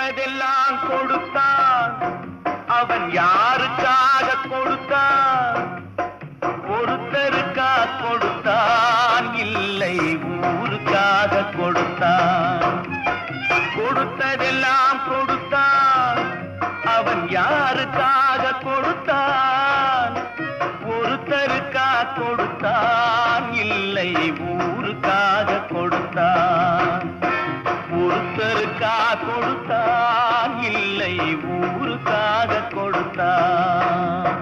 கொடுத்ததெல்லாம் கொடுத்தான், அவன் யாருக்காக கொடுத்தான்? ஒருத்தருக்கா கொடுத்தான், இல்லை ஊருக்காக கொடுத்தான். கொடுத்ததெல்லாம் கொடுத்தான், அவன் யாருக்காக கொடுத்தான்? ஒருத்தருக்கா கொடுத்தான், இல்லை ஊருக்காக கொடுத்தான். ஒருத்தருக்கா கொடுத்தான், இல்லை ஊருக்காக கொடுத்தான்.